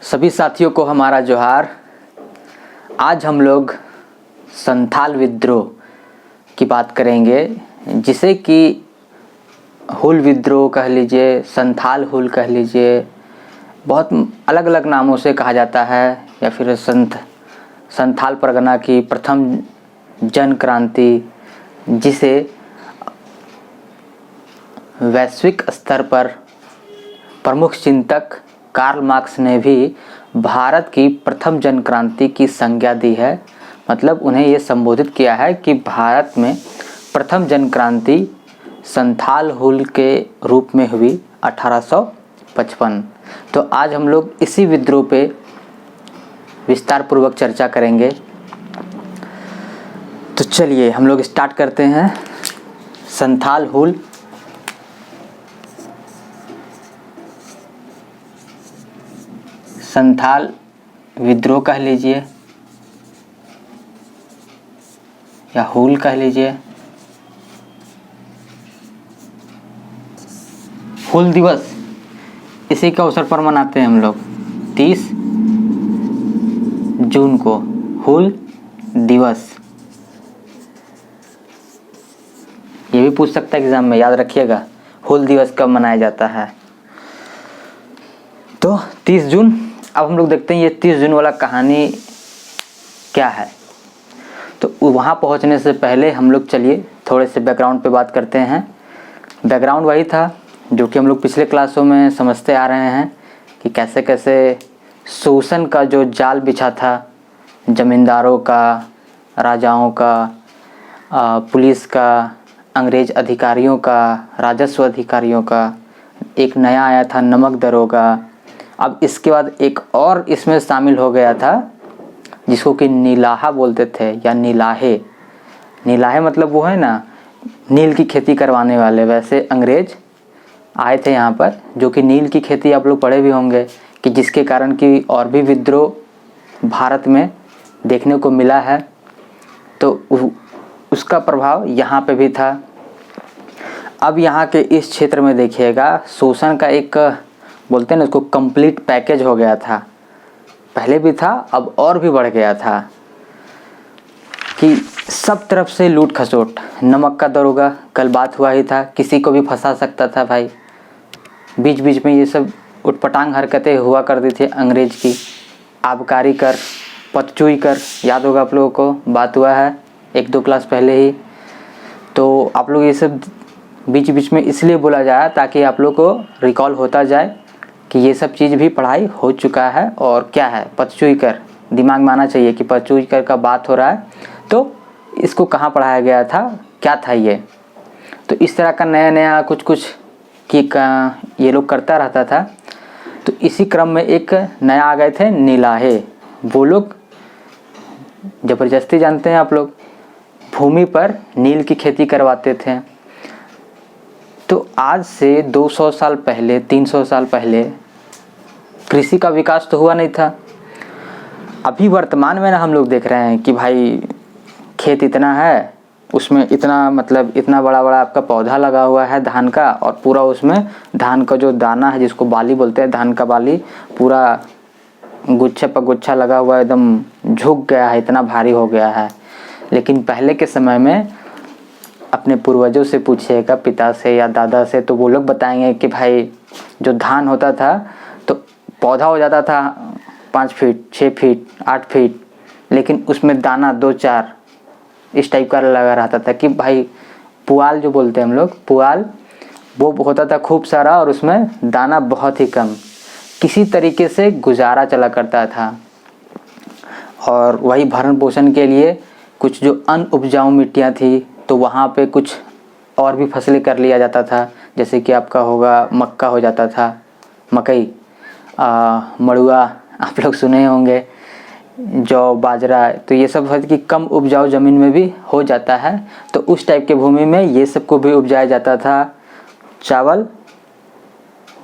सभी साथियों को हमारा जोहार। आज हम लोग संथाल विद्रोह की बात करेंगे, जिसे कि हुल विद्रोह कह लीजिए, संथाल हुल कह लीजिए, बहुत अलग अलग नामों से कहा जाता है, या फिर संथाल परगना की प्रथम जन क्रांति, जिसे वैश्विक स्तर पर प्रमुख चिंतक कार्ल मार्क्स ने भी भारत की प्रथम जन क्रांति की संज्ञा दी है। मतलब उन्हें ये संबोधित किया है कि भारत में प्रथम जन क्रांति संथाल हुल के रूप में हुई 1855। तो आज हम लोग इसी विद्रोह पे विस्तार पूर्वक चर्चा करेंगे। तो चलिए हम लोग स्टार्ट करते हैं। संथाल हुल संथाल विद्रोह कह लीजिए या हुल कह लीजिए। हुल दिवस इसी के अवसर पर मनाते हैं हम लोग 30 जून को हुल दिवस। ये भी पूछ सकता है एग्जाम में, याद रखिएगा हुल दिवस कब मनाया जाता है। तो 30 जून। अब हम लोग देखते हैं ये 30 जून वाला कहानी क्या है। तो वहाँ पहुँचने से पहले हम लोग चलिए थोड़े से बैकग्राउंड पे बात करते हैं। बैकग्राउंड वही था जो कि हम लोग पिछले क्लासों में समझते आ रहे हैं कि कैसे कैसे शोषण का जो जाल बिछा था, जमींदारों का, राजाओं का, पुलिस का, अंग्रेज अधिकारियों का, राजस्व अधिकारियों का। एक नया आया था नमक दरोगा। अब इसके बाद एक और इसमें शामिल हो गया था जिसको कि नीलाहा बोलते थे, या नीलाहे। नीलाहे मतलब वो है ना, नील की खेती करवाने वाले। वैसे अंग्रेज आए थे यहाँ पर, जो कि नील की खेती आप लोग पढ़े भी होंगे कि जिसके कारण कि और भी विद्रोह भारत में देखने को मिला है। तो उसका प्रभाव यहाँ पे भी था। अब यहाँ के इस क्षेत्र में देखिएगा शोषण का एक, बोलते हैं ना उसको, कंप्लीट पैकेज हो गया था। पहले भी था, अब और भी बढ़ गया था कि सब तरफ से लूट खसोट। नमक का दरोगा, कल बात हुआ ही था, किसी को भी फंसा सकता था भाई। बीच बीच में ये सब उटपटांग हरकतें हुआ करती थी अंग्रेज की। आबकारी कर, पतचूई कर, याद होगा आप लोगों को, बात हुआ है 1-2 क्लास पहले ही। तो आप लोग ये सब बीच बीच में इसलिए बोला जाए ताकि आप लोग को रिकॉल होता जाए कि ये सब चीज़ भी पढ़ाई हो चुका है। और क्या है पतचूई कर, दिमाग में आना चाहिए कि पतचूई कर का बात हो रहा है। तो इसको कहाँ पढ़ाया गया था, क्या था ये। तो इस तरह का नया नया कुछ कुछ कि ये लोग करता रहता था। तो इसी क्रम में एक नया आ गए थे नीलाहे। वो लोग ज़बरदस्ती, जानते हैं आप लोग, भूमि पर नील की खेती करवाते थे। तो आज से 200 साल पहले, 300 साल पहले कृषि का विकास तो हुआ नहीं था। अभी वर्तमान में ना हम लोग देख रहे हैं कि भाई खेत इतना है, उसमें इतना, मतलब इतना बड़ा बड़ा आपका पौधा लगा हुआ है धान का, और पूरा उसमें धान का जो दाना है, जिसको बाली बोलते हैं, धान का बाली पूरा गुच्छे पर गुच्छा लगा हुआ, एकदम झुक गया है, इतना भारी हो गया है। लेकिन पहले के समय में अपने पूर्वजों से पूछिएगा, पिता से या दादा से, तो वो लोग बताएंगे कि भाई जो धान होता था तो पौधा हो जाता था 5 फीट, 6 फीट, 8 फीट, लेकिन उसमें दाना 2-4 इस टाइप का लगा रहता था कि भाई पुआल जो बोलते हैं हम लोग, पुआल, वो होता था खूब सारा और उसमें दाना बहुत ही कम। किसी तरीके से गुजारा चला करता था। और वही भरण पोषण के लिए कुछ जो अनउपजाऊ मिट्टियाँ थी, तो वहाँ पे कुछ और भी फसलें कर लिया जाता था। जैसे कि आपका होगा मक्का हो जाता था, मकई, मड़ुआ आप लोग सुने होंगे, जौ, बाजरा। तो ये सब है कि कम उपजाऊ ज़मीन में भी हो जाता है। तो उस टाइप के भूमि में ये सब को भी उपजाया जाता था। चावल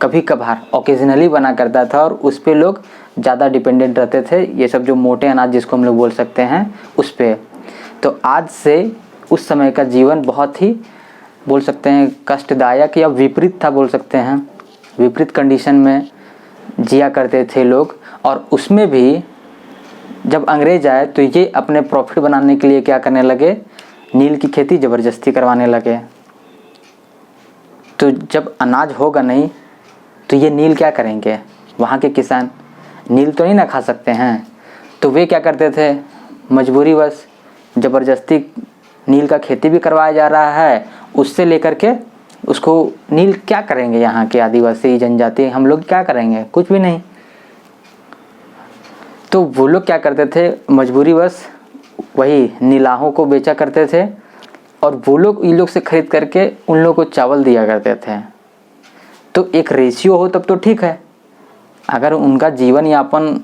कभी कभार ओकेजनली बना करता था, और उस पे लोग ज़्यादा डिपेंडेंट रहते थे, ये सब जो मोटे अनाज जिसको हम लोग बोल सकते हैं उस पे। तो आज से उस समय का जीवन बहुत ही, बोल सकते हैं, कष्टदायक या विपरीत था, बोल सकते हैं। विपरीत कंडीशन में जिया करते थे लोग। और उसमें भी जब अंग्रेज आए तो ये अपने प्रॉफिट बनाने के लिए क्या करने लगे, नील की खेती ज़बरदस्ती करवाने लगे। तो जब अनाज होगा नहीं तो ये नील क्या करेंगे, वहाँ के किसान नील तो नहीं ना खा सकते हैं। तो वे क्या करते थे, मजबूरीवश ज़बरदस्ती नील का खेती भी करवाया जा रहा है, उससे लेकर के उसको नील क्या करेंगे, यहाँ के आदिवासी जनजाति हम लोग क्या करेंगे, कुछ भी नहीं। तो वो लोग क्या करते थे, मजबूरीवश वही नीलाहों को बेचा करते थे और वो लोग इन लोग से खरीद करके उन लोगों को चावल दिया करते थे। तो एक रेशियो हो तब तो ठीक है, अगर उनका जीवन यापन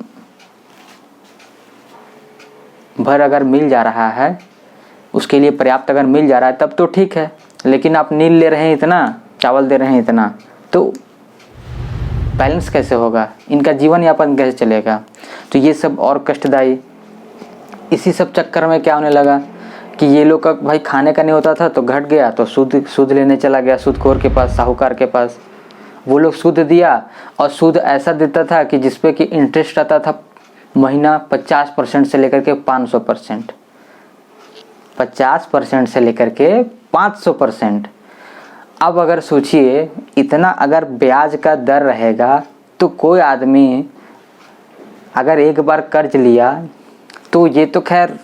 भर अगर मिल जा रहा है, उसके लिए पर्याप्त अगर मिल जा रहा है तब तो ठीक है। लेकिन आप नील ले रहे हैं इतना, चावल दे रहे हैं इतना, तो बैलेंस कैसे होगा, इनका जीवन यापन कैसे चलेगा। तो ये सब और कष्टदायी। इसी सब चक्कर में क्या होने लगा कि ये लोग का भाई खाने का नहीं होता था तो घट गया, तो सूद लेने चला गया सूदखोर के पास, साहूकार के पास। वो लोग सूद दिया और सूद ऐसा देता था कि जिसपे कि इंटरेस्ट आता था महीना 50% से लेकर के 500%, 50% से लेकर के 500%। अब अगर सोचिए इतना अगर ब्याज का दर रहेगा तो कोई आदमी अगर एक बार कर्ज लिया तो ये तो खैर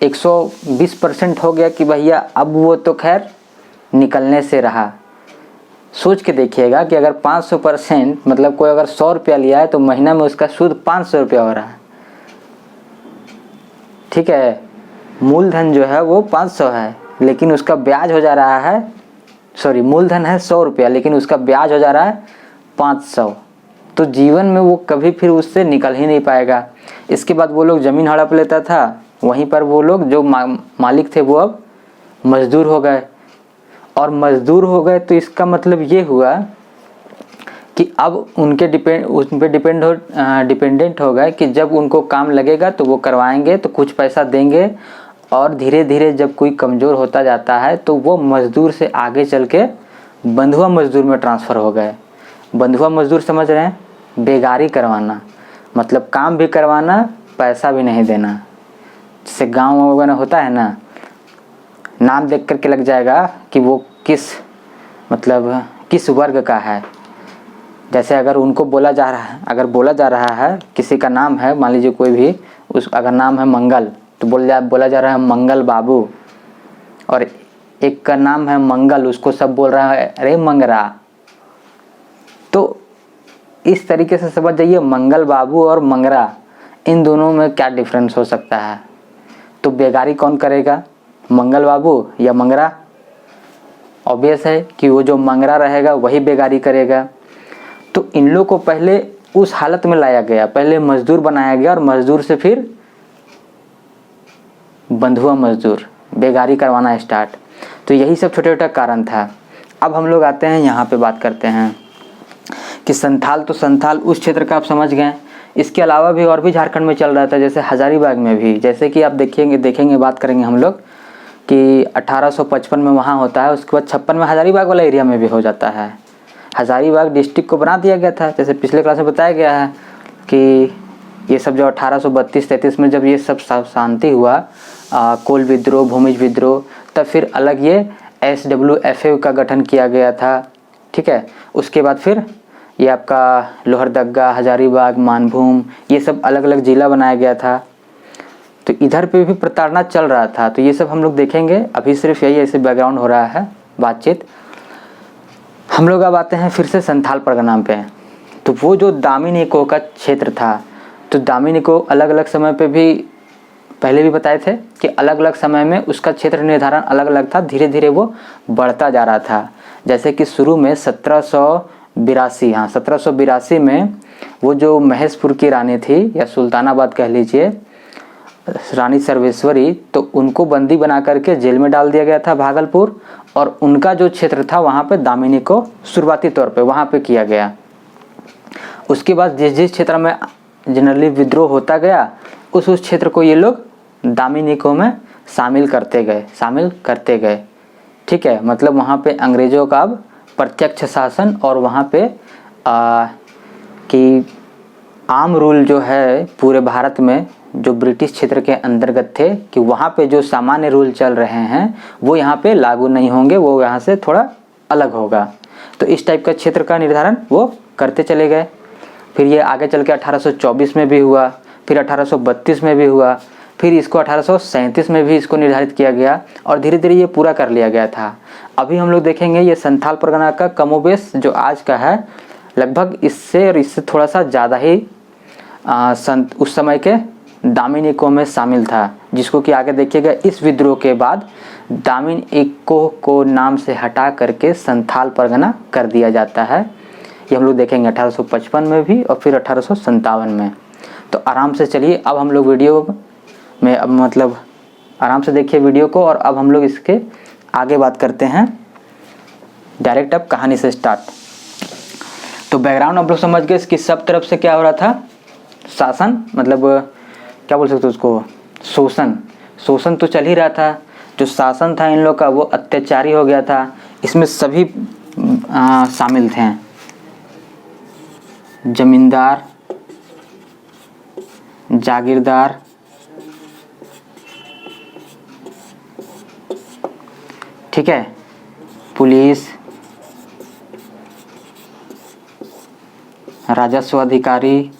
120% हो गया कि भैया अब वो तो खैर निकलने से रहा। सोच के देखिएगा कि अगर 500% मतलब कोई अगर 100 रुपया लिया है तो महीना में उसका सूद 500 रुपया हो रहा है। ठीक है, मूलधन जो है वो 500 है लेकिन उसका ब्याज हो जा रहा है, सॉरी मूलधन है 100 रुपया लेकिन उसका ब्याज हो जा रहा है 500। तो जीवन में वो कभी फिर उससे निकल ही नहीं पाएगा। इसके बाद वो लोग ज़मीन हड़प लेता था, वहीं पर वो लोग जो मालिक थे वो अब मजदूर हो गए। और मजदूर हो गए तो इसका मतलब ये हुआ कि अब उनके उन पर डिपेंडेंट हो गए कि जब उनको काम लगेगा तो वो करवाएंगे, तो कुछ पैसा देंगे। और धीरे धीरे जब कोई कमज़ोर होता जाता है तो वो मज़दूर से आगे चल के बंधुआ मज़दूर में ट्रांसफ़र हो गए। बंधुआ मज़दूर समझ रहे हैं, बेगारी करवाना, मतलब काम भी करवाना, पैसा भी नहीं देना। जैसे गाँव वगैरह होता है ना, नाम देख करके लग जाएगा कि वो किस वर्ग का है। जैसे अगर उनको बोला जा रहा है किसी का नाम है, मान लीजिए कोई भी अगर नाम है मंगल तो बोला जा रहा है मंगल बाबू, और एक का नाम है मंगल, उसको सब बोल रहा है अरे मंगरा। तो इस तरीके से समझ जाइए मंगल बाबू और मंगरा, इन दोनों में क्या डिफरेंस हो सकता है। तो बेगारी कौन करेगा, मंगल बाबू या मंगरा। ऑब्वियस है कि वो जो मंगरा रहेगा वही बेगारी करेगा। तो इन लोग को पहले उस हालत में लाया गया, पहले मजदूर बनाया गया और मजदूर से फिर बंधुआ मजदूर, बेगारी करवाना स्टार्ट। तो यही सब छोटा छोटा कारण था। अब हम लोग आते हैं यहाँ पे बात करते हैं कि संथाल, तो संथाल उस क्षेत्र का आप समझ गए। इसके अलावा भी और भी झारखंड में चल रहा था, जैसे हजारीबाग में भी, जैसे कि आप देखेंगे बात करेंगे हम लोग कि 1855 में वहाँ होता है, उसके बाद 56 में हजारीबाग वाला एरिया में भी हो जाता है। हजारीबाग डिस्ट्रिक्ट को बना दिया गया था, जैसे पिछले क्लास में बताया गया है कि ये सब जो 1832-33 में जब ये सब शांति हुआ, कोल विद्रोह, भूमिज विद्रोह, तब फिर अलग ये SWFA का गठन किया गया था। ठीक है, उसके बाद फिर ये आपका लोहरदगा, हजारीबाग, मानभूम, ये सब अलग अलग जिला बनाया गया था। तो इधर पे भी प्रताड़ना चल रहा था। तो ये सब हम लोग देखेंगे, अभी सिर्फ यही ऐसे बैकग्राउंड हो रहा है बातचीत। हम लोग अब आते हैं फिर से संथाल परगना पे। तो वो जो दामिनिको का क्षेत्र था, तो दामिनिको अलग अलग समय पे भी पहले भी बताए थे कि अलग अलग समय में उसका क्षेत्र निर्धारण अलग अलग था, धीरे धीरे वो बढ़ता जा रहा था। जैसे कि शुरू में 1782 में वो जो महेशपुर की रानी थी, या सुल्तानाबाद कह लीजिए, रानी सर्वेश्वरी, तो उनको बंदी बना करके जेल में डाल दिया गया था भागलपुर। और उनका जो क्षेत्र था वहाँ पे दामिनिको शुरुआती तौर पे वहाँ पे किया गया। उसके बाद जिस जिस क्षेत्र में जनरली विद्रोह होता गया, उस क्षेत्र को ये लोग दामिनिको में शामिल करते गए। ठीक है, मतलब वहाँ पे अंग्रेज़ों का अब प्रत्यक्ष शासन और वहाँ पे कि आम रूल जो है पूरे भारत में जो ब्रिटिश क्षेत्र के अंतर्गत थे कि वहाँ पे जो सामान्य रूल चल रहे हैं वो यहाँ पे लागू नहीं होंगे, वो यहाँ से थोड़ा अलग होगा। तो इस टाइप का क्षेत्र का निर्धारण वो करते चले गए। फिर ये आगे चल के 1824 में भी हुआ, फिर 1832 में भी हुआ, फिर इसको 1837 में भी इसको निर्धारित किया गया और धीरे धीरे ये पूरा कर लिया गया था। अभी हम लोग देखेंगे ये संथाल परगना का कमोबेश जो आज का है लगभग इससे और इससे थोड़ा सा ज़्यादा ही उस समय के दामिन इक्को में शामिल था, जिसको कि आगे देखिएगा इस विद्रोह के बाद दामिन इक्को को नाम से हटा करके संथाल परगना कर दिया जाता है। ये हम लोग देखेंगे 1855 में भी और फिर 1857 में। तो आराम से चलिए अब हम लोग वीडियो में अब मतलब आराम से देखिए वीडियो को और अब हम लोग इसके आगे बात करते हैं डायरेक्ट अब कहानी से स्टार्ट। तो बैकग्राउंड आप लोग समझ गए कि सब तरफ से क्या हो रहा था, शासन मतलब क्या बोल सकते हो उसको, शोषण तो चल ही रहा था। जो शासन था इन लोग का वो अत्याचारी हो गया था, इसमें सभी शामिल थे, जमींदार, जागीरदार, ठीक है, पुलिस, राजस्व अधिकारी,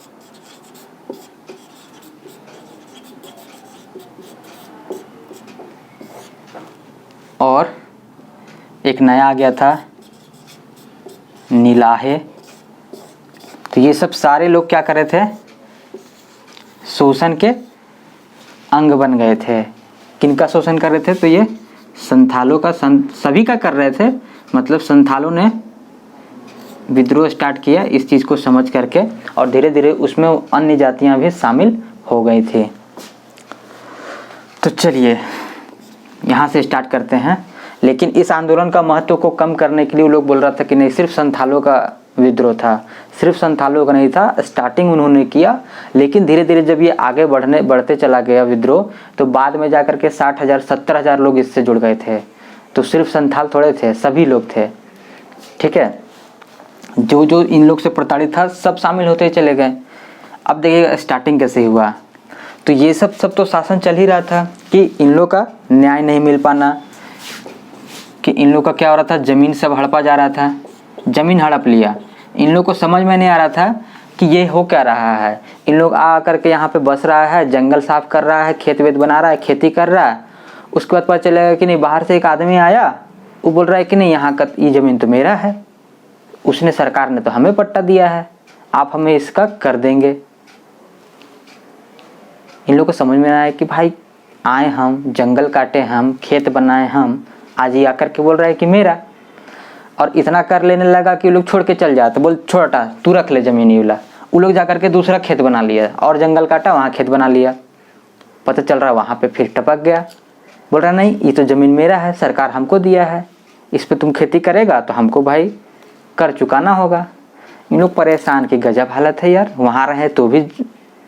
और एक नया आ गया था नीलाहे। तो ये सब सारे लोग क्या कर रहे थे, शोषण के अंग बन गए थे। किनका शोषण कर रहे थे, तो ये संथालों का, सभी का कर रहे थे। मतलब संथालों ने विद्रोह स्टार्ट किया इस चीज़ को समझ करके और धीरे धीरे उसमें अन्य जातियां भी शामिल हो गई थी। तो चलिए यहाँ से स्टार्ट करते हैं। लेकिन इस आंदोलन का महत्व को कम करने के लिए वो लोग बोल रहा था कि नहीं सिर्फ संथालों का विद्रोह था, सिर्फ संथालों का नहीं था। स्टार्टिंग उन्होंने किया लेकिन धीरे धीरे जब ये आगे बढ़ते चला गया विद्रोह तो बाद में जाकर के 60,000 70,000 लोग इससे जुड़ गए थे। तो सिर्फ संथाल थोड़े थे, सभी लोग थे, ठीक है। जो जो इन लोग से प्रताड़ित था सब शामिल होते चले गए। अब देखिए स्टार्टिंग कैसे हुआ। तो ये सब तो शासन चल ही रहा था कि इन लोग का न्याय नहीं मिल पाना, कि इन लोग का क्या हो रहा था, ज़मीन सब हड़पा जा रहा था, ज़मीन हड़प लिया। इन लोग को समझ में नहीं आ रहा था कि ये हो क्या रहा है। इन लोग आ करके यहाँ पे बस रहा है, जंगल साफ कर रहा है, खेत वेत बना रहा है, खेती कर रहा है। उसके बाद पता चलेगा कि नहीं बाहर से एक आदमी आया, वो बोल रहा है कि नहीं यहाँ का ये ज़मीन तो मेरा है, उसने सरकार ने तो हमें पट्टा दिया है, आप हमें इसका कर देंगे। इन लोग को समझ में आया कि भाई आए हम, जंगल काटे हम, खेत बनाए हम, आज ये आकर के बोल रहा है कि मेरा। और इतना कर लेने लगा कि वो लोग छोड़ के चल जाते, बोल छोटा तू रख ले ज़मीन ये वाला। वो लोग जाकर के दूसरा खेत बना लिया और जंगल काटा, वहाँ खेत बना लिया। पता चल रहा वहाँ पे फिर टपक गया, बोल रहा नहीं ये तो ज़मीन मेरा है, सरकार हमको दिया है, इस पर तुम खेती करेगा तो हमको भाई कर चुकाना होगा। इन लोग परेशान की गजब हालत है यार, वहाँ रहे तो भी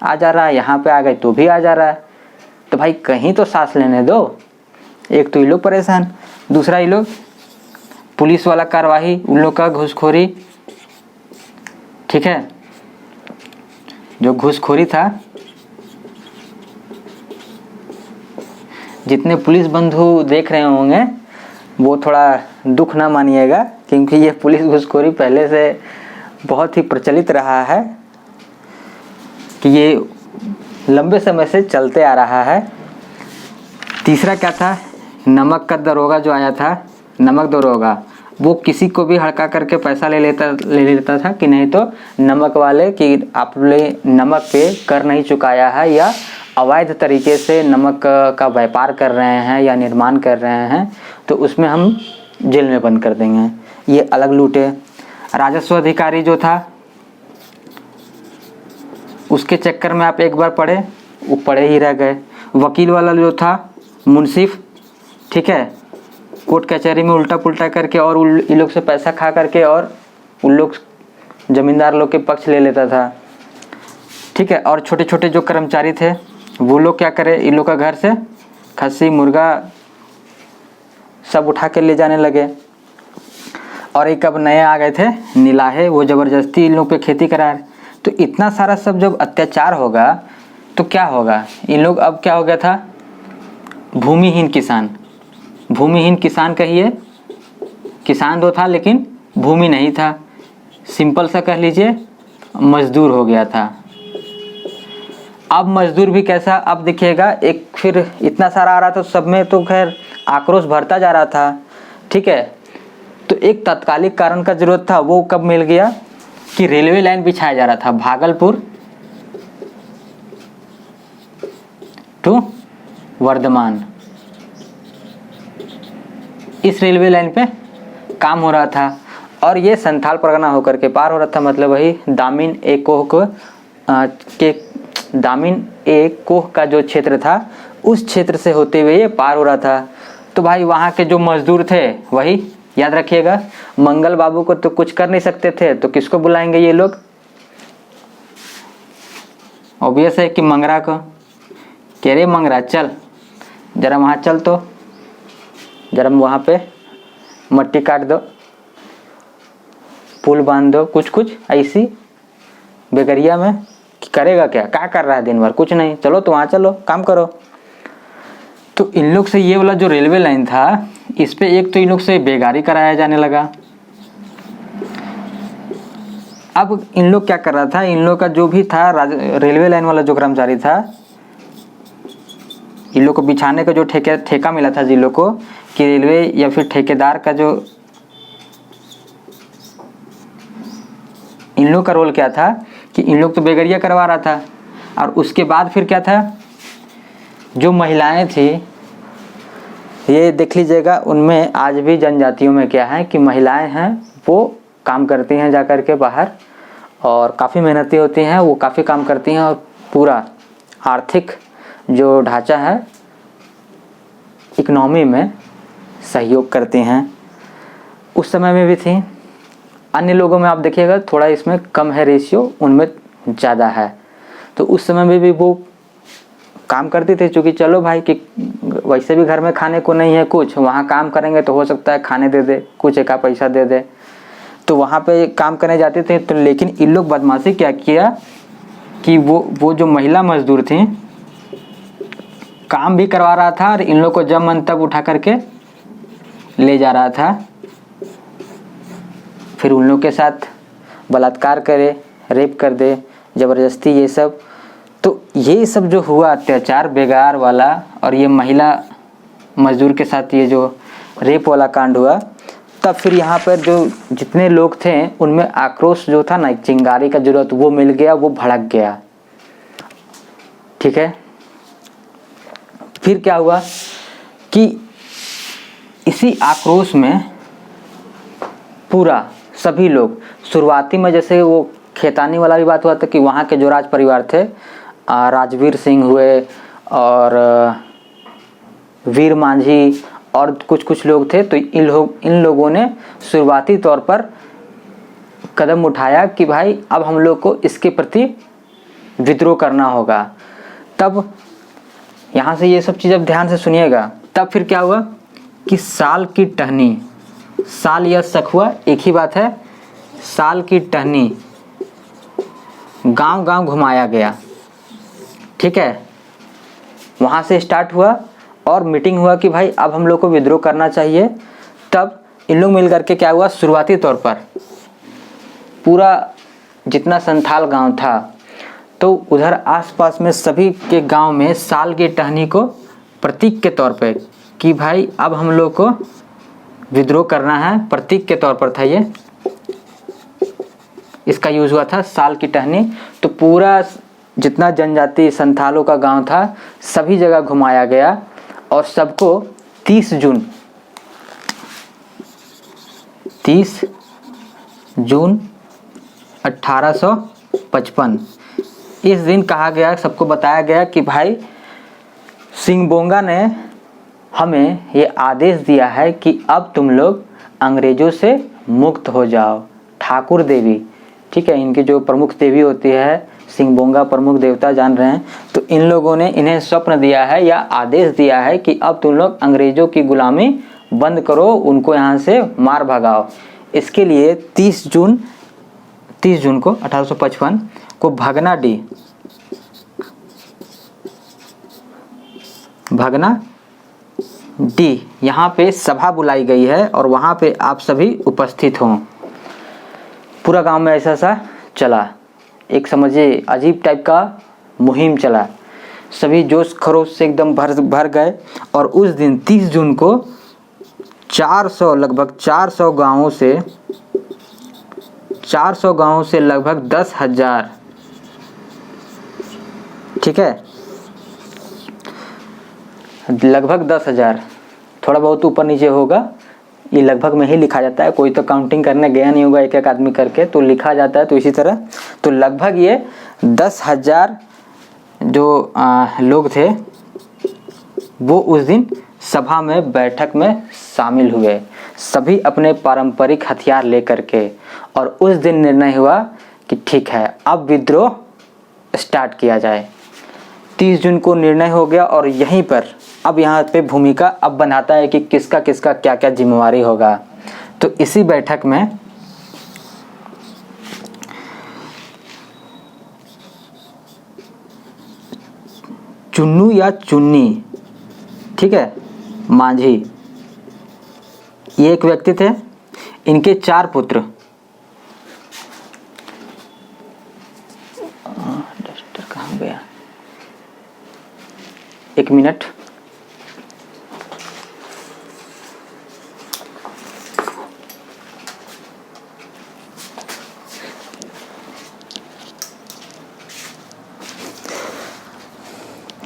आ जा रहा है, यहाँ पे आ गए तो भी आ जा रहा है। तो भाई कहीं तो सांस लेने दो। एक तो ये लोग परेशान, दूसरा ये लोग पुलिस वाला कार्रवाई, उन लोग का घूसखोरी, ठीक है। जो घूसखोरी था, जितने पुलिस बंधु देख रहे होंगे वो थोड़ा दुख ना मानिएगा क्योंकि ये पुलिस घूसखोरी पहले से बहुत ही प्रचलित रहा है, कि ये लंबे समय से चलते आ रहा है। तीसरा क्या था, नमक का दरोगा जो आया था, नमक दरोगा, वो किसी को भी हड़का करके पैसा ले लेता था कि नहीं तो नमक वाले कि आपने नमक पे कर नहीं चुकाया है या अवैध तरीके से नमक का व्यापार कर रहे हैं या निर्माण कर रहे हैं तो उसमें हम जेल में बंद कर देंगे। ये अलग लूटे। राजस्व अधिकारी जो था उसके चक्कर में आप एक बार पढ़े, वो पढ़े ही रह गए। वकील वाला जो था, मुंसिफ, ठीक है, कोर्ट कचहरी में उल्टा पुल्टा करके और इन लोग से पैसा खा करके और उन लोग जमींदार लोग के पक्ष ले लेता था, ठीक है। और छोटे छोटे जो कर्मचारी थे वो लोग क्या करे, इन लोग का घर से खस्सी मुर्गा सब उठा के ले जाने लगे। और एक अब नए आ गए थे नीलाहे, वो ज़बरदस्ती इन लोग पे खेती करा तो इतना सारा सब जब अत्याचार होगा तो क्या होगा, इन लोग अब क्या हो गया था, भूमिहीन किसान। भूमिहीन किसान कहिए, किसान तो था लेकिन भूमि नहीं था, सिंपल सा कह लीजिए मजदूर हो गया था। अब मजदूर भी कैसा, अब देखिएगा एक फिर इतना सारा आ रहा था सब में, तो खैर आक्रोश भरता जा रहा था, ठीक है। तो एक तात्कालिक कारण का जरूरत था, वो कब मिल गया कि रेलवे लाइन बिछाया जा रहा था भागलपुर टू वर्धमान। इस रेलवे लाइन पे काम हो रहा था और ये संथाल परगना होकर के पार हो रहा था, मतलब वही दामिन ए कोह का जो क्षेत्र था उस क्षेत्र से होते हुए ये पार हो रहा था। तो भाई वहाँ के जो मजदूर थे, वही याद रखिएगा, मंगल बाबू को तो कुछ कर नहीं सकते थे, तो किसको बुलाएंगे ये लोग, ऑब्वियस है कि मंगरा को। कह रहे मंगरा चल जरा वहाँ चल, तो जरा वहाँ पे मट्टी काट दो, पुल बांध दो, कुछ ऐसी बेगरिया में। करेगा क्या कर रहा है दिन भर, कुछ नहीं, चलो तो वहाँ चलो काम करो। तो इन लोग से ये वाला जो रेलवे लाइन था, इस पे एक तो इन लोग से बेगारी कराया जाने लगा। अब इन लोग क्या कर रहा था, इन लोग का जो भी था रेलवे लाइन वाला जो कर्मचारी था, इन लोग को बिछाने का जो ठेका मिला था जिन लोग को, कि रेलवे या फिर ठेकेदार का जो इन लोग का रोल क्या था कि इन लोग तो बेगरिया करवा रहा था। और उसके बाद फिर क्या था, जो महिलाएं थी, ये देख लीजिएगा, उनमें आज भी जनजातियों में क्या है कि महिलाएं हैं वो काम करती हैं जा कर के बाहर, और काफ़ी मेहनती होती हैं, वो काफ़ी काम करती हैं और पूरा आर्थिक जो ढांचा है इकोनॉमी में सहयोग करती हैं। उस समय में भी थी, अन्य लोगों में आप देखिएगा थोड़ा इसमें कम है रेशियो, उनमें ज़्यादा है। तो उस समय में भी वो काम करती थी, चूँकि चलो भाई कि वैसे भी घर में खाने को नहीं है कुछ, वहाँ काम करेंगे तो हो सकता है खाने दे दे, कुछ एक पैसा दे दे, तो वहाँ पे काम करने जाते थे। तो लेकिन इन लोग बदमाशी क्या किया कि वो जो महिला मजदूर थी काम भी करवा रहा था और इन लोग को जब मन तब उठा करके ले जा रहा था, फिर उन लोग के साथ बलात्कार करे, रेप कर दे, ज़बरदस्ती, ये सब। तो ये सब जो हुआ अत्याचार बेगार वाला, और ये महिला मजदूर के साथ ये जो रेप वाला कांड हुआ, तब फिर यहाँ पर जो जितने लोग थे उनमें आक्रोश जो था ना, एक चिंगारी का जरूरत, वो मिल गया, वो भड़क गया, ठीक है। फिर क्या हुआ कि इसी आक्रोश में पूरा सभी लोग, शुरुआती में जैसे वो खेतानी वाला भी बात हुआ था कि वहाँ के जो राज परिवार थे, राजवीर सिंह हुए और वीर मांझी और कुछ लोग थे, तो इन लोगों ने शुरुआती तौर पर कदम उठाया कि भाई अब हम लोग को इसके प्रति विद्रोह करना होगा। तब यहाँ से ये सब चीज़ अब ध्यान से सुनिएगा। तब फिर क्या हुआ कि साल की टहनी, साल या सखुआ एक ही बात है, साल की टहनी गांव-गांव घुमाया गया, ठीक है। वहाँ से स्टार्ट हुआ और मीटिंग हुआ कि भाई अब हम लोग को विद्रोह करना चाहिए। तब इन लोग मिल करके क्या हुआ, शुरुआती तौर पर पूरा जितना संथाल गांव था, तो उधर आसपास में सभी के गांव में साल की टहनी को प्रतीक के तौर पे कि भाई अब हम लोग को विद्रोह करना है, प्रतीक के तौर पर था ये, इसका यूज हुआ था साल की टहनी। तो पूरा जितना जनजाति संथालों का गांव था सभी जगह घुमाया गया और सबको 30 जून 1855 इस दिन कहा गया, सबको बताया गया कि भाई सिंहबोंगा ने हमें ये आदेश दिया है कि अब तुम लोग अंग्रेजों से मुक्त हो जाओ। ठाकुर देवी, ठीक है, इनकी जो प्रमुख देवी होती है सिंहबोंगा, प्रमुख देवता जान रहे हैं, तो इन लोगों ने इन्हें स्वप्न दिया है या आदेश दिया है कि अब तुम लोग अंग्रेजों की गुलामी बंद करो, उनको यहाँ से मार भगाओ। इसके लिए 30 जून को 1855 को भगना डी, भगना डी यहाँ पे सभा बुलाई गई है और वहाँ पे आप सभी उपस्थित हों। पूरा गांव में ऐसा सा चला, एक समझिए अजीब टाइप का मुहिम चला। सभी जोश खरोश से एकदम भर गए और उस दिन 30 जून को 400 लगभग 400 गांवों से लगभग 10,000, ठीक है, लगभग 10,000, थोड़ा बहुत ऊपर नीचे होगा, ये लगभग में ही लिखा जाता है, कोई तो काउंटिंग करने गया नहीं होगा एक एक आदमी करके, तो लिखा जाता है। तो इसी तरह तो लगभग ये 10,000 जो लोग थे वो उस दिन सभा में बैठक में शामिल हुए, सभी अपने पारंपरिक हथियार लेकर के। और उस दिन निर्णय हुआ कि ठीक है अब विद्रोह स्टार्ट किया जाए। 30 जून को निर्णय हो गया और यहीं पर अब यहाँ पे भूमिका अब बनाता है कि किसका किसका क्या क्या जिम्मेवारी होगा। तो इसी बैठक में चुन्नू या चुन्नी, ठीक है, मांझी, ये एक व्यक्ति थे, इनके 4 पुत्र, डस्टर कहाँ गया, एक मिनट,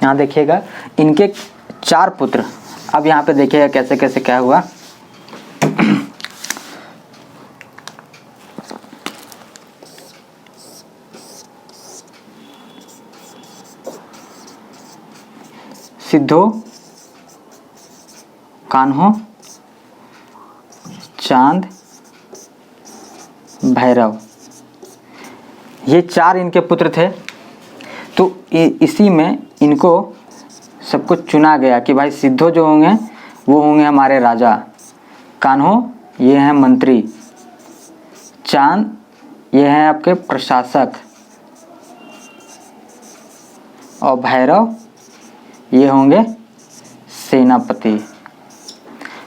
यहाँ देखिएगा इनके 4 पुत्र। अब यहाँ पे देखिएगा कैसे कैसे क्या हुआ। सिद्धो, कान्हो, चांद, भैरव, ये 4 इनके पुत्र थे। तो इसी में इनको सबको चुना गया कि भाई सिद्धो जो होंगे वो होंगे हमारे राजा, कान्हो ये हैं मंत्री, चांद ये हैं आपके प्रशासक और भैरव ये होंगे सेनापति।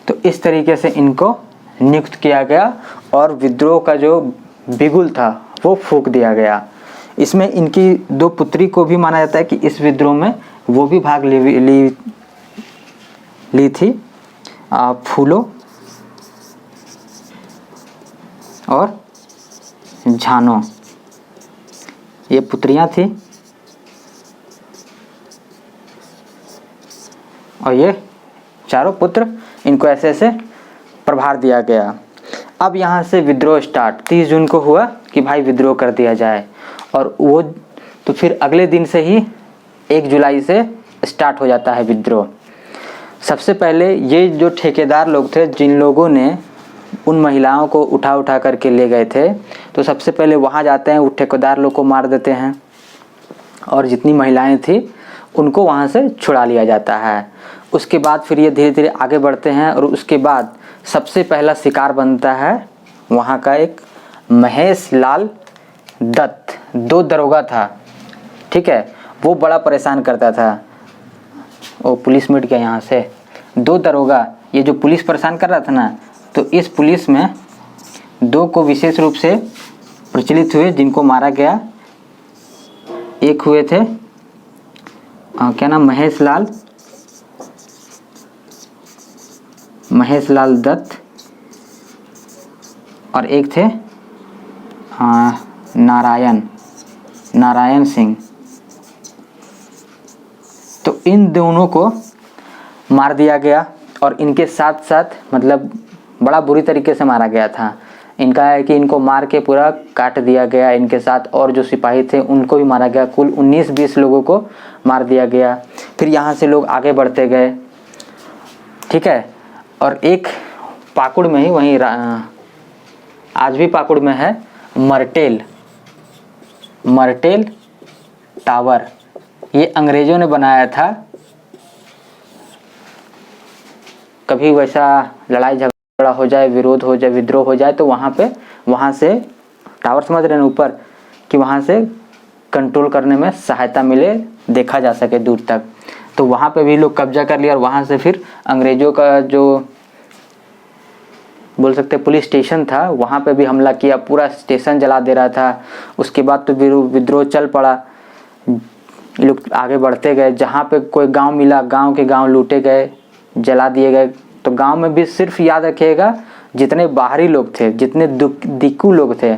तो इस तरीके से इनको नियुक्त किया गया और विद्रोह का जो बिगुल था वो फूंक दिया गया। इसमें इनकी 2 पुत्री को भी माना जाता है कि इस विद्रोह में वो भी भाग ली थी, फूलो और झानो, ये पुत्रियां थी और ये चारों पुत्र, इनको ऐसे ऐसे प्रभार दिया गया। अब यहाँ से विद्रोह स्टार्ट 30 जून को हुआ कि भाई विद्रोह कर दिया जाए, और वो तो फिर अगले दिन से ही 1 जुलाई से स्टार्ट हो जाता है विद्रोह। सबसे पहले ये जो ठेकेदार लोग थे, जिन लोगों ने उन महिलाओं को उठा करके ले गए थे, तो सबसे पहले वहाँ जाते हैं, उस ठेकेदार लोग को मार देते हैं और जितनी महिलाएं थी उनको वहाँ से छुड़ा लिया जाता है। उसके बाद फिर ये धीरे धीरे आगे बढ़ते हैं और उसके बाद सबसे पहला शिकार बनता है वहाँ का एक महेश लाल दत्त, 2 दरोगा था, ठीक है, वो बड़ा परेशान करता था। वो पुलिस मिट गया यहाँ से, 2 दरोगा, ये जो पुलिस परेशान कर रहा था ना, तो इस पुलिस में 2 को विशेष रूप से प्रचलित हुए जिनको मारा गया। एक हुए थे क्या नाम, महेश लाल दत्त, और एक थे नारायण सिंह। तो इन दोनों को मार दिया गया और इनके साथ साथ मतलब बड़ा बुरी तरीके से मारा गया था। इनका है कि इनको मार के पूरा काट दिया गया, इनके साथ और जो सिपाही थे उनको भी मारा गया। कुल 19-20 लोगों को मार दिया गया। फिर यहाँ से लोग आगे बढ़ते गए, ठीक है। और एक पाकुड़ में ही, वहीं आज भी पाकुड़ में है, मर्टेल टावर, ये अंग्रेजों ने बनाया था। कभी वैसा लड़ाई झगड़ा हो जाए, विरोध हो जाए, विद्रोह हो जाए, तो वहाँ से टावर समझ रहे हैं ऊपर, कि वहाँ से कंट्रोल करने में सहायता मिले, देखा जा सके दूर तक। तो वहाँ पे भी लोग कब्जा कर लिया और वहाँ से फिर अंग्रेज़ों का जो बोल सकते पुलिस स्टेशन था वहाँ पे भी हमला किया, पूरा स्टेशन जला दे रहा था। उसके बाद तो विद्रोह चल पड़ा, लोग आगे बढ़ते गए, जहाँ पे कोई गांव मिला गांव के गांव लूटे गए, जला दिए गए। तो गांव में भी सिर्फ याद रखिएगा जितने बाहरी लोग थे, जितने दिक्कू लोग थे,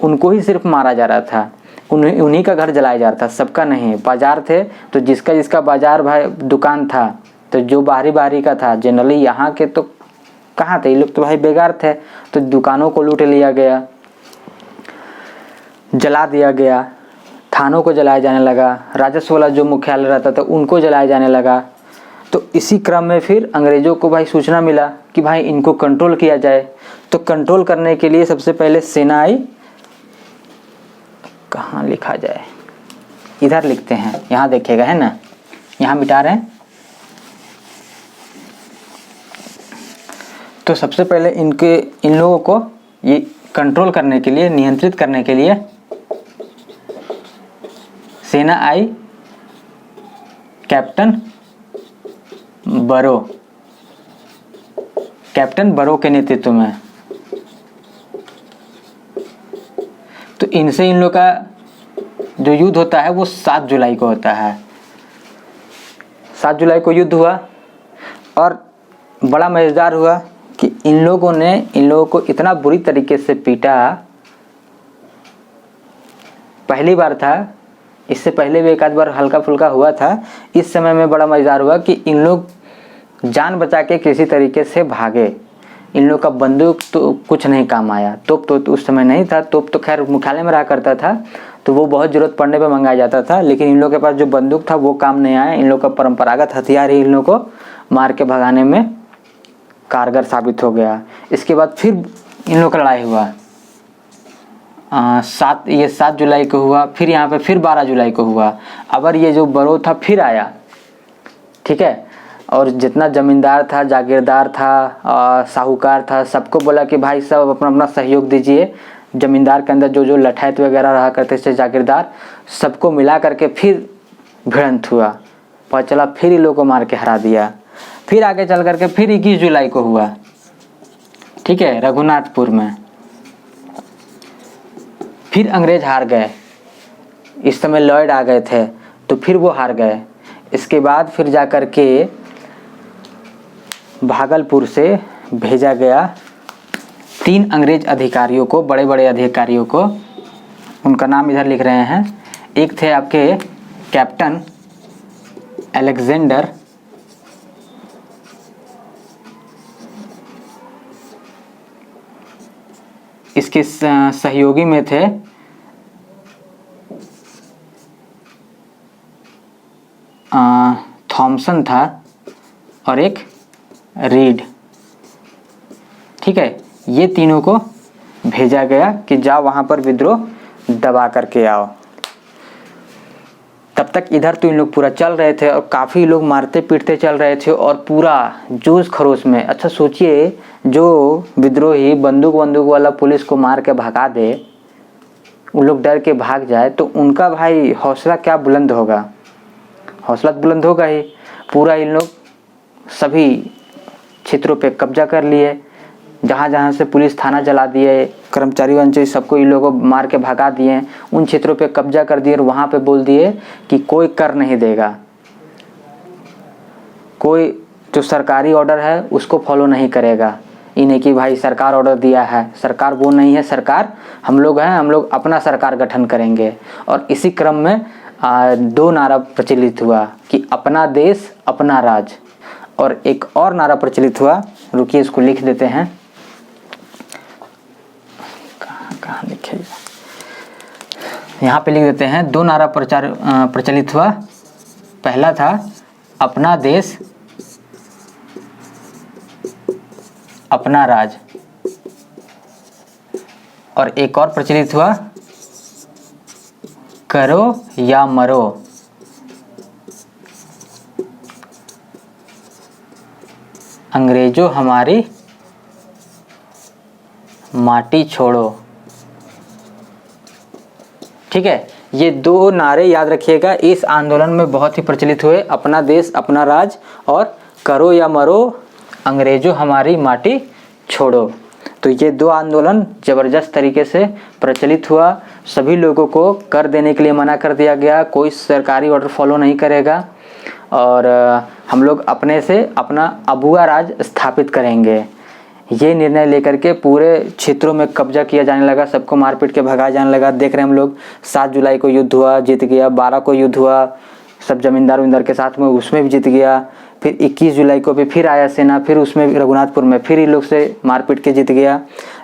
उनको ही सिर्फ मारा जा रहा था, उन्हीं का घर जलाया जा रहा था, सबका नहीं। बाजार थे तो जिसका जिसका बाजार भाई दुकान था, तो जो बाहरी का था, जनरली यहाँ के तो कहाँ थे ये लोग, तो भाई बेकार थे, तो दुकानों को लूट लिया गया, जला दिया गया, थानों को जलाया जाने लगा, राजस्व वाला जो मुख्यालय रहता था उनको जलाया जाने लगा। तो इसी क्रम में फिर अंग्रेज़ों को भाई सूचना मिला कि भाई इनको कंट्रोल किया जाए। तो कंट्रोल करने के लिए सबसे पहले सेना आई, कहाँ लिखा जाए, इधर लिखते हैं, यहाँ देखिएगा, है ना, यहाँ मिटा रहे हैं। तो सबसे पहले इन लोगों को ये कंट्रोल करने के लिए, नियंत्रित करने के लिए सेना आई कैप्टन बरो के नेतृत्व में। तो इनसे इन लोग का जो युद्ध होता है वो 7 जुलाई को होता है। 7 जुलाई को युद्ध हुआ और बड़ा मजेदार हुआ कि इन लोगों को इतना बुरी तरीके से पीटा, पहली बार था, इससे पहले भी एक आध बार हल्का फुल्का हुआ था। इस समय में बड़ा मजेदार हुआ कि इन लोग जान बचा के किसी तरीके से भागे। इन लोग का बंदूक तो कुछ नहीं काम आया, तोप तो उस समय नहीं था, तोप तो खैर मुख्यालय में रहा करता था, तो वो बहुत ज़रूरत पड़ने पे मंगाया जाता था, लेकिन इन लोग के पास जो बंदूक था वो काम नहीं आया। इन लोग का परंपरागत हथियार ही इन लोग को मार के भगाने में कारगर साबित हो गया। इसके बाद फिर इन लोग का लड़ाई हुआ, 7 जुलाई को हुआ, फिर यहाँ पे फिर 12 जुलाई को हुआ। अबर ये जो बरो था फिर आया, ठीक है, और जितना जमींदार था, जागीरदार था, साहूकार था, सबको बोला कि भाई सब अपना अपना सहयोग दीजिए। जमींदार के अंदर जो लठायत वगैरह रहा करते थे, जागीरदार, सबको मिला करके फिर भिड़ंत हुआ, पता चला फिर इन लोगों को मार के हरा दिया। फिर आगे चल करके फिर 21 जुलाई को हुआ, ठीक है, रघुनाथपुर में। फिर अंग्रेज हार गए, इस समय लॉयड आ गए थे, तो फिर वो हार गए। इसके बाद फिर जा कर के भागलपुर से भेजा गया 3 अंग्रेज अधिकारियों को, बड़े बड़े अधिकारियों को, उनका नाम इधर लिख रहे हैं। एक थे आपके कैप्टन अलेक्जेंडर, इसके सहयोगी में थे थॉमसन था और एक रीड, ठीक है। ये तीनों को भेजा गया कि जाओ वहाँ पर विद्रोह दबा करके आओ। तब तक इधर तो इन लोग पूरा चल रहे थे और काफ़ी लोग मारते पीटते चल रहे थे और पूरा जोश खरोश में। अच्छा सोचिए, जो विद्रोही बंदूक वाला पुलिस को मार के भगा दे, उन लोग डर के भाग जाए, तो उनका भाई हौसला क्या बुलंद होगा, हौसला बुलंद होगा ही। पूरा इन लोग सभी क्षेत्रों पे कब्जा कर लिए, जहाँ जहाँ से पुलिस थाना जला दिए, कर्मचारी सबको इन लोगों को मार के भगा दिए, उन क्षेत्रों पे कब्जा कर दिए और वहाँ पे बोल दिए कि कोई कर नहीं देगा, कोई जो सरकारी ऑर्डर है उसको फॉलो नहीं करेगा। इन्हें कि भाई सरकार ऑर्डर दिया है, सरकार वो नहीं है, सरकार हम लोग हैं, हम लोग अपना सरकार गठन करेंगे। और इसी क्रम में 2 नारा प्रचलित हुआ कि अपना देश अपना राज, और एक और नारा प्रचलित हुआ, रुकिए इसको लिख देते हैं, कहाँ लिखे, यहाँ पे लिख देते हैं। 2 नारा प्रचलित हुआ। पहला था अपना देश अपना राज, और एक और प्रचलित हुआ करो या मरो। अंग्रेजों हमारी माटी छोड़ो, ठीक है। ये दो नारे याद रखिएगा, इस आंदोलन में बहुत ही प्रचलित हुए, अपना देश अपना राज और करो या मरो अंग्रेजों हमारी माटी छोड़ो। तो ये दो आंदोलन ज़बरदस्त तरीके से प्रचलित हुआ। सभी लोगों को कर देने के लिए मना कर दिया गया, कोई सरकारी ऑर्डर फॉलो नहीं करेगा और हम लोग अपने से अपना अबुआ राज स्थापित करेंगे। ये निर्णय लेकर के पूरे क्षेत्रों में कब्जा किया जाने लगा, सबको मार पीट के भगाया जाने लगा। देख रहे हैं हम लोग 7 जुलाई को युद्ध हुआ, जीत गया। 12 को युद्ध हुआ, सब जमींदार उमदार के साथ में, उसमें भी जीत गया। फिर 21 जुलाई को भी फिर आया सेना, फिर उसमें रघुनाथपुर में फिर इन लोग से मार पीट के जीत गया।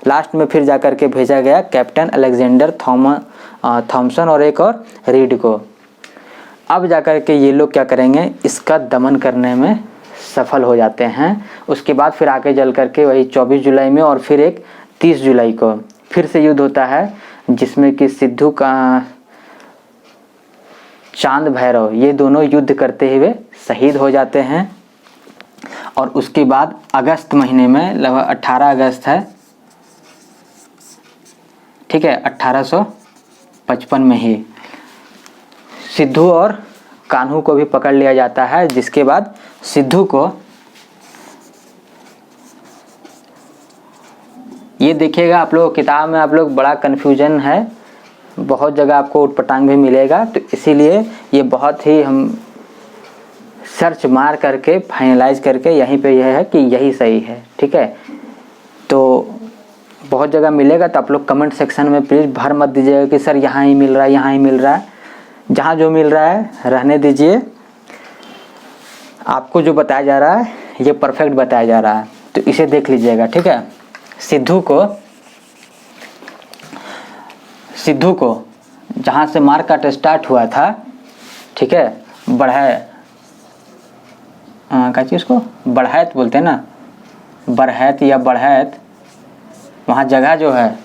लास्ट में फिर जा कर के भेजा गया कैप्टन अलेक्जेंडर थॉमसन और एक और रीड को। अब जा कर के ये लोग क्या करेंगे, इसका दमन करने में सफल हो जाते हैं। उसके बाद फिर आगे चल करके वही 24 जुलाई में और फिर एक 30 जुलाई को फिर से युद्ध होता है, जिसमें कि सिद्धू का चांद भैरव ये दोनों युद्ध करते हुए शहीद हो जाते हैं। और उसके बाद अगस्त महीने में लगभग 18 अगस्त है, ठीक है, 1855 में ही सिद्धू और कान्हू को भी पकड़ लिया जाता है। जिसके बाद सिद्धू को, ये देखिएगा आप लोग किताब में, आप लोग बड़ा कन्फ्यूजन है, बहुत जगह आपको उटपटांग भी मिलेगा, तो इसीलिए ये बहुत ही हम सर्च मार करके फाइनलाइज करके यहीं पे यह है कि यही सही है, ठीक है। तो बहुत जगह मिलेगा, तो आप लोग कमेंट सेक्शन में प्लीज़ भर मत दीजिएगा कि सर यहाँ ही मिल रहा है, यहाँ ही मिल रहा है। जहाँ जो मिल रहा है रहने दीजिए, आपको जो बताया जा रहा है ये परफेक्ट बताया जा रहा है, तो इसे देख लीजिएगा, ठीक है। सिद्धू को जहाँ से मारकाट स्टार्ट हुआ था, ठीक है, क्या चीज़ को बढ़ैत बोलते हैं ना, बरहैत या बढ़ैत, वहाँ जगह जो है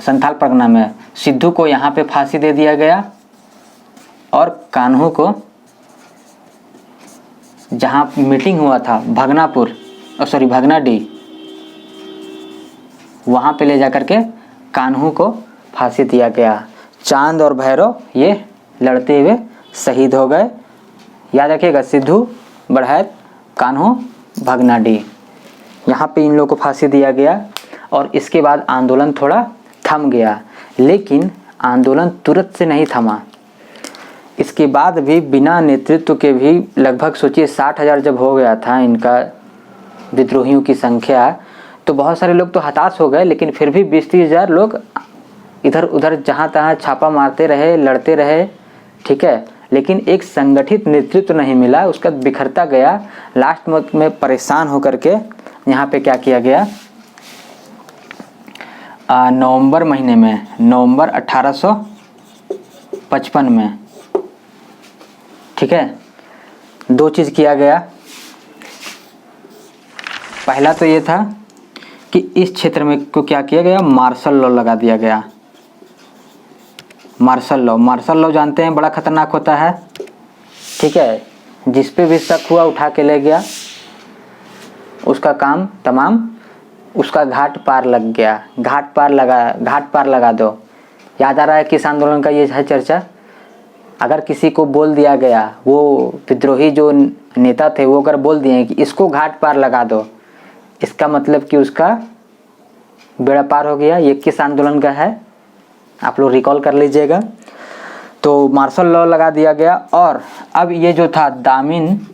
संथाल परगना में, सिद्धू को यहाँ पे फांसी दे दिया गया और कान्हू को जहाँ मीटिंग हुआ था भगनाडीह, वहाँ पे ले जा कर के कान्हू को फांसी दिया गया। चांद और भैरव ये लड़ते हुए शहीद हो गए। याद रखिएगा, सिद्धू, बढ़ैत, कान्हू, भगनाडीह, यहाँ पे इन लोगों को फांसी दिया गया। और इसके बाद आंदोलन थोड़ा थम गया, लेकिन आंदोलन तुरंत से नहीं थमा। इसके बाद भी बिना नेतृत्व के भी लगभग सोचिए 60,000 जब हो गया था इनका विद्रोहियों की संख्या, तो बहुत सारे लोग तो हताश हो गए, लेकिन फिर भी 20-30 हज़ार लोग इधर उधर जहाँ तहाँ छापा मारते रहे, लड़ते रहे, ठीक है। लेकिन एक संगठित नेतृत्व नहीं मिला, उसका बिखरता गया। लास्ट में परेशान होकर के यहाँ पे क्या किया गया, नवंबर महीने में, नवंबर 1855 में, ठीक है, 2 चीज़ किया गया। पहला तो ये था कि इस क्षेत्र में को क्या किया गया, मार्शल लॉ लगा दिया गया। मार्शल लॉ जानते हैं, बड़ा खतरनाक होता है, ठीक है। जिस पे भी शक हुआ उठा के ले गया, उसका काम तमाम, उसका घाट पार लग गया। घाट पार लगा दो। याद आ रहा है किस आंदोलन का ये है चर्चा। अगर किसी को बोल दिया गया, वो विद्रोही जो नेता थे वो अगर बोल दिए कि इसको घाट पार लगा दो, इसका मतलब कि उसका बेड़ा पार हो गया। ये किस आंदोलन का है आप लोग रिकॉल कर लीजिएगा। तो मार्शल लॉ लगा दिया गया। और अब ये जो था दामिन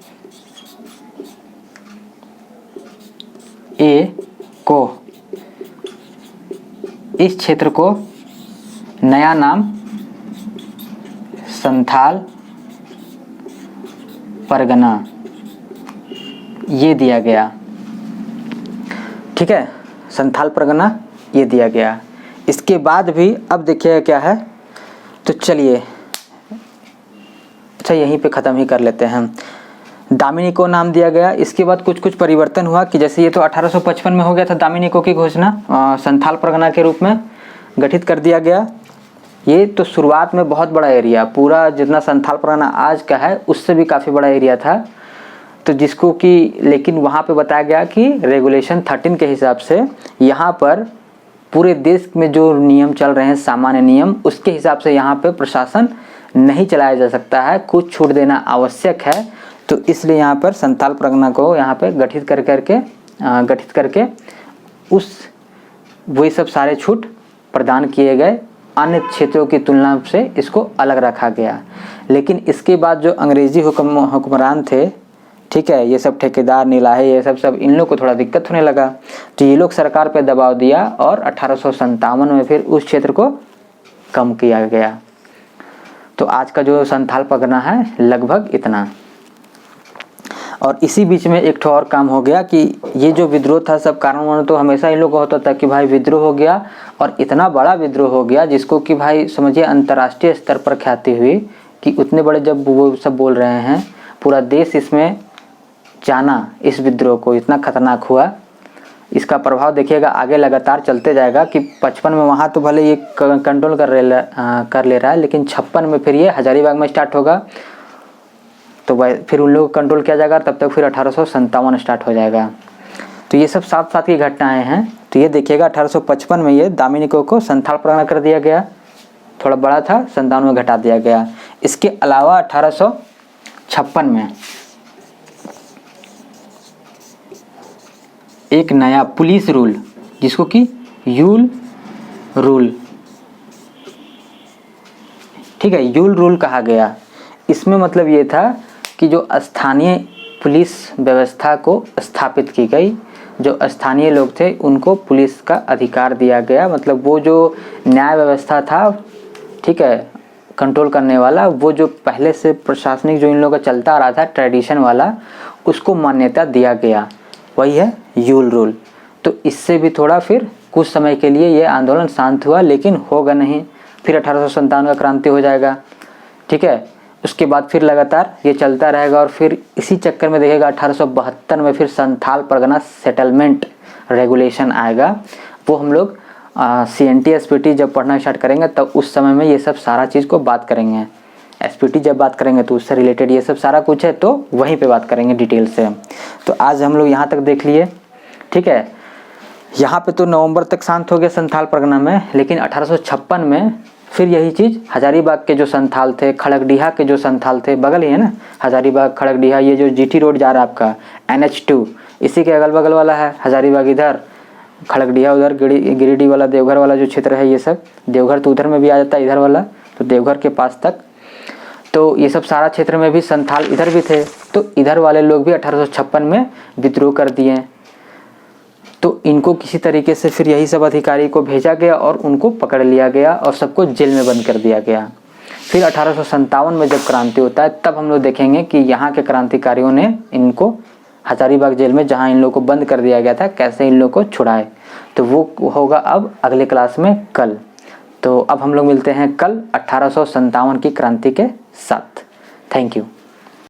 ए को, इस क्षेत्र को नया नाम संथाल परगना ये दिया गया, ठीक है, संथाल परगना ये दिया गया। इसके बाद भी अब देखिए क्या है, तो चलिए अच्छा यहीं पे ख़त्म ही कर लेते हैं। दामिनी को नाम दिया गया। इसके बाद कुछ परिवर्तन हुआ कि जैसे ये तो 1855 में हो गया था, दामिनी को की घोषणा संथाल परगना के रूप में गठित कर दिया गया। ये तो शुरुआत में बहुत बड़ा एरिया, पूरा जितना संथाल परगना आज का है उससे भी काफ़ी बड़ा एरिया था। तो जिसको कि लेकिन वहाँ पे बताया गया कि रेगुलेशन 13 के हिसाब से यहाँ पर पूरे देश में जो नियम चल रहे हैं, सामान्य नियम, उसके हिसाब से यहाँ पे प्रशासन नहीं चलाया जा सकता है, कुछ छूट देना आवश्यक है। तो इसलिए यहाँ पर संथाल परगना को यहाँ पे गठित करके उस वही सब सारे छूट प्रदान किए गए, अन्य क्षेत्रों की तुलना से इसको अलग रखा गया। लेकिन इसके बाद जो अंग्रेजी हुक्मरान थे, ठीक है, ये सब ठेकेदार, नीलाहे, ये सब इन लोग को थोड़ा दिक्कत होने लगा, तो ये लोग सरकार पे दबाव दिया और 1857 में फिर उस क्षेत्र को कम किया गया। तो आज का जो संथाल परगना है लगभग इतना। और इसी बीच में एक ठो और काम हो गया कि ये जो विद्रोह था, सब कारण तो हमेशा इन लोगों को होता था कि भाई विद्रोह हो गया, और इतना बड़ा विद्रोह हो गया जिसको कि भाई समझिए अंतर्राष्ट्रीय स्तर पर ख्याति हुई कि उतने बड़े जब वो सब बोल रहे हैं, पूरा देश इसमें जाना, इस विद्रोह को इतना खतरनाक हुआ। इसका प्रभाव देखिएगा आगे लगातार चलते जाएगा कि 55 में वहाँ तो भले ये कंट्रोल कर ले रहा है, लेकिन 56 में फिर ये हजारीबाग में स्टार्ट होगा, तो फिर उन लोगों को कंट्रोल किया जाएगा, तब तक फिर 1857 स्टार्ट हो जाएगा। तो ये सब साथ साथ की घटनाएं हैं। तो ये देखिएगा 1855 में ये दामिनिकों को संथाल परगना कर दिया गया, थोड़ा बड़ा था, 57 में घटा दिया गया। इसके अलावा 1856 में एक नया पुलिस रूल, जिसको कि यूल रूल, ठीक है, यूल रूल कहा गया। इसमें मतलब ये था कि जो स्थानीय पुलिस व्यवस्था को स्थापित की गई, जो स्थानीय लोग थे उनको पुलिस का अधिकार दिया गया, मतलब वो जो न्याय व्यवस्था था, ठीक है, कंट्रोल करने वाला, वो जो पहले से प्रशासनिक जो इन लोगों का चलता आ रहा था ट्रेडिशन वाला, उसको मान्यता दिया गया, वही है यूल रूल। तो इससे भी थोड़ा फिर कुछ समय के लिए ये आंदोलन शांत हुआ, लेकिन होगा नहीं, फिर 1857 का क्रांति हो जाएगा, ठीक है। उसके बाद फिर लगातार ये चलता रहेगा, और फिर इसी चक्कर में देखिएगा 1872 में फिर संथाल परगना सेटलमेंट रेगुलेशन आएगा। वो हम लोग CNT SPT जब पढ़ना स्टार्ट करेंगे तब उस समय में ये सब सारा चीज़ को बात करेंगे। SPT जब बात करेंगे तो उससे रिलेटेड ये सब सारा कुछ है, तो वहीं पे बात करेंगे डिटेल से। तो आज हम लोग यहाँ तक देख लिए, ठीक है। यहाँ पे तो नवंबर तक शांत हो गया संथाल परगना में, लेकिन 1856 में फिर यही चीज़ हजारीबाग के जो संथाल थे, खड़गडीहा के जो संथाल थे, बगल ही है ना हजारीबाग खड़गडीहा, ये जो GT रोड जा रहा है आपका NH2, इसी के अगल बगल वाला है हजारीबाग इधर, खड़गडीहा उधर, गिरिडीह वाला, देवघर वाला जो क्षेत्र है, ये सब देवघर तो उधर में भी आ जाता है, इधर वाला तो देवघर के पास तक, तो ये सब सारा क्षेत्र में भी संथाल इधर भी थे। तो इधर वाले लोग भी 1856 में विद्रोह कर दिए, तो इनको किसी तरीके से फिर यही सब अधिकारी को भेजा गया और उनको पकड़ लिया गया और सबको जेल में बंद कर दिया गया। फिर 1857 में जब क्रांति होता है तब हम लोग देखेंगे कि यहाँ के क्रांतिकारियों ने इनको हजारीबाग जेल में, जहाँ इन लोगों को बंद कर दिया गया था, कैसे इन लोगों को छुड़ाए। तो वो होगा अब अगले क्लास में कल। तो अब हम लोग मिलते हैं कल 1857 की क्रांति के साथ। Thank you.